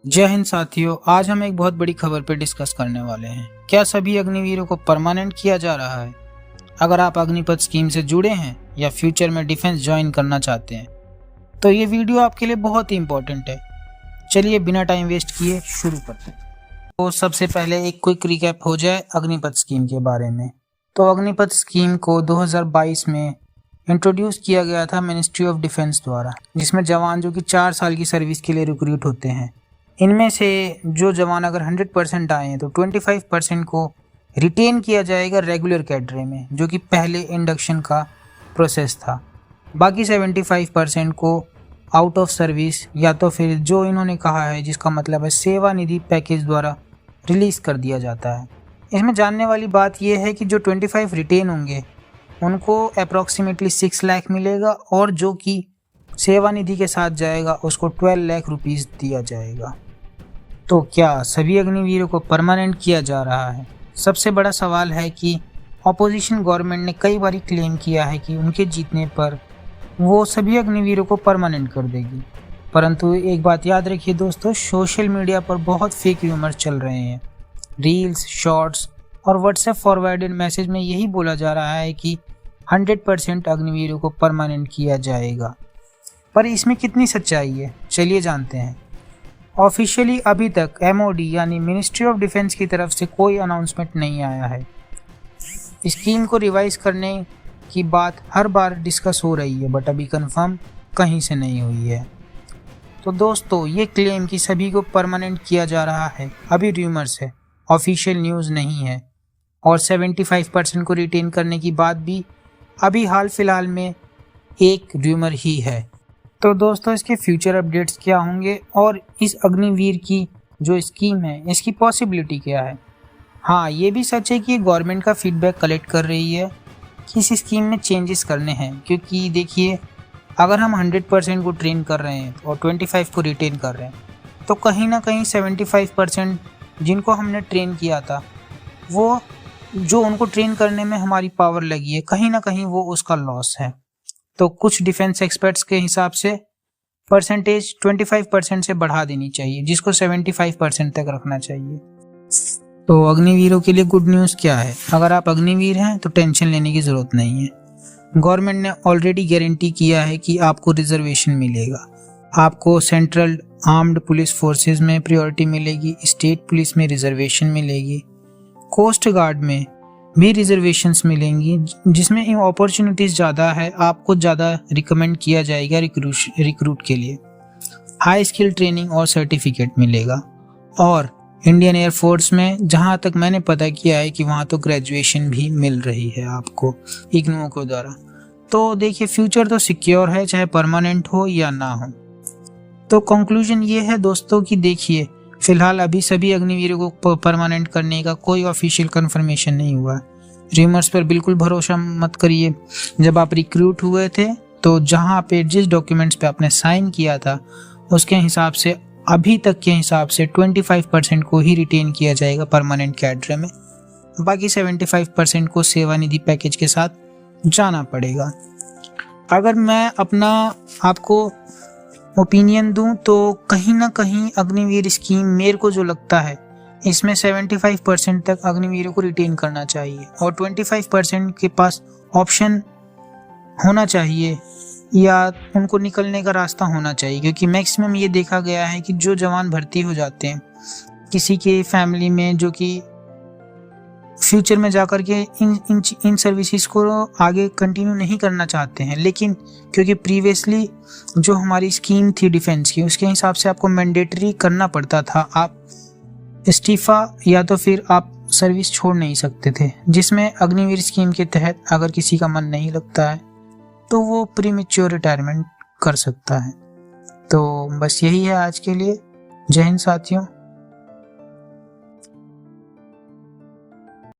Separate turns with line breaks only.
जय हिंद साथियों, आज हम एक बहुत बड़ी खबर पर डिस्कस करने वाले हैं। क्या सभी अग्निवीरों को परमानेंट किया जा रहा है? अगर आप अग्निपथ स्कीम से जुड़े हैं या फ्यूचर में डिफेंस ज्वाइन करना चाहते हैं तो ये वीडियो आपके लिए बहुत ही इंपॉर्टेंट है। चलिए बिना टाइम वेस्ट किए शुरू करते हैं। तो सबसे पहले एक क्विक रिकैप हो जाए अग्निपथ स्कीम के बारे में। तो अग्निपथ स्कीम को 2022 में इंट्रोड्यूस किया गया था मिनिस्ट्री ऑफ डिफेंस द्वारा, जिसमें जवान जो कि 4 साल की सर्विस के लिए रिक्रूट होते हैं, इनमें से जो जवान अगर 100% आए हैं तो 25% को रिटेन किया जाएगा रेगुलर कैडरे में, जो कि पहले इंडक्शन का प्रोसेस था। बाकी 75% को आउट ऑफ सर्विस या तो फिर जो इन्होंने कहा है जिसका मतलब है सेवानिधि पैकेज द्वारा रिलीज़ कर दिया जाता है। इसमें जानने वाली बात यह है कि जो 25 रिटेन होंगे उनको अप्रॉक्सीमेटली 6 लाख मिलेगा और जो कि सेवानिधि के साथ जाएगा उसको 12 लाख रुपीज़ दिया जाएगा। तो क्या सभी अग्निवीरों को परमानेंट किया जा रहा है? सबसे बड़ा सवाल है कि ऑपोजिशन गवर्नमेंट ने कई बार क्लेम किया है कि उनके जीतने पर वो सभी अग्निवीरों को परमानेंट कर देगी, परंतु एक बात याद रखिए दोस्तों, सोशल मीडिया पर बहुत फेक र्यूमर्स चल रहे हैं। रील्स, शॉर्ट्स और व्हाट्सएप फॉरवर्डेड मैसेज में यही बोला जा रहा है कि 100% अग्निवीरों को परमानेंट किया जाएगा, पर इसमें कितनी सच्चाई है चलिए जानते हैं। ऑफिशियली अभी तक MOD यानी मिनिस्ट्री ऑफ डिफेंस की तरफ से कोई अनाउंसमेंट नहीं आया है। स्कीम को रिवाइज करने की बात हर बार डिस्कस हो रही है, बट अभी कंफर्म कहीं से नहीं हुई है। तो दोस्तों, ये क्लेम कि सभी को परमानेंट किया जा रहा है अभी र्यूमर्स है, ऑफिशियल न्यूज़ नहीं है। और 75% को रिटेन करने की बात भी अभी हाल फिलहाल में एक र्यूमर ही है। तो दोस्तों, इसके फ्यूचर अपडेट्स क्या होंगे और इस अग्निवीर की जो स्कीम है इसकी पॉसिबिलिटी क्या है? हाँ, ये भी सच है कि ये गवर्नमेंट का फीडबैक कलेक्ट कर रही है कि इस स्कीम में चेंजेस करने हैं, क्योंकि देखिए अगर हम 100% को ट्रेन कर रहे हैं और 25 को रिटेन कर रहे हैं तो कहीं ना कहीं 75% जिनको हमने ट्रेन किया था वो जो उनको ट्रेन करने में हमारी पावर लगी है, कहीं ना कहीं वो उसका लॉस है। तो कुछ डिफेंस एक्सपर्ट्स के हिसाब से परसेंटेज 25% से बढ़ा देनी चाहिए, जिसको 75% तक रखना चाहिए। तो अग्निवीरों के लिए गुड न्यूज़ क्या है? अगर आप अग्निवीर हैं तो टेंशन लेने की ज़रूरत नहीं है। गवर्नमेंट ने ऑलरेडी गारंटी किया है कि आपको रिजर्वेशन मिलेगा। आपको सेंट्रल आर्म्ड पुलिस फोर्सेस में प्रायोरिटी मिलेगी, स्टेट पुलिस में रिजर्वेशन मिलेगी, कोस्ट गार्ड में भी रिजर्वेशंस मिलेंगी, जिसमें अपॉर्चुनिटीज़ ज़्यादा है, आपको ज़्यादा रिकमेंड किया जाएगा रिक्रूट के लिए। हाई स्किल ट्रेनिंग और सर्टिफिकेट मिलेगा। और इंडियन एयरफोर्स में जहाँ तक मैंने पता किया है कि वहाँ तो ग्रेजुएशन भी मिल रही है आपको इग्नू के द्वारा। तो देखिए, फ्यूचर तो सिक्योर है, चाहे परमानेंट हो या ना हो। तो कंक्लूजन ये है दोस्तों कि देखिए फिलहाल अभी सभी अग्निवीरों को परमानेंट करने का कोई ऑफिशियल कंफर्मेशन नहीं हुआ। र्यूमर्स पर बिल्कुल भरोसा मत करिए। जब आप रिक्रूट हुए थे तो जहां पे जिस डॉक्यूमेंट्स पे आपने साइन किया था उसके हिसाब से अभी तक के हिसाब से 25% को ही रिटेन किया जाएगा परमानेंट कैडरे में, बाकी 75% को सेवानिधि पैकेज के साथ जाना पड़ेगा। अगर मैं अपना आपको ओपिनियन दूं तो कहीं ना कहीं अग्निवीर स्कीम मेरे को जो लगता है इसमें 75% तक अग्निवीरों को रिटेन करना चाहिए और 25% के पास ऑप्शन होना चाहिए या उनको निकलने का रास्ता होना चाहिए, क्योंकि मैक्सिमम ये देखा गया है कि जो जवान भर्ती हो जाते हैं किसी के फैमिली में जो कि फ्यूचर में जाकर के इन सर्विसेज को आगे कंटिन्यू नहीं करना चाहते हैं, लेकिन क्योंकि प्रीवियसली जो हमारी स्कीम थी डिफेंस की उसके हिसाब से आपको मैंडेटरी करना पड़ता था, आप इस्तीफ़ा या तो फिर आप सर्विस छोड़ नहीं सकते थे, जिसमें अग्निवीर स्कीम के तहत अगर किसी का मन नहीं लगता है तो वो प्रीमेच्योर रिटायरमेंट कर सकता है। तो बस यही है आज के लिए। जय हिंद साथियों।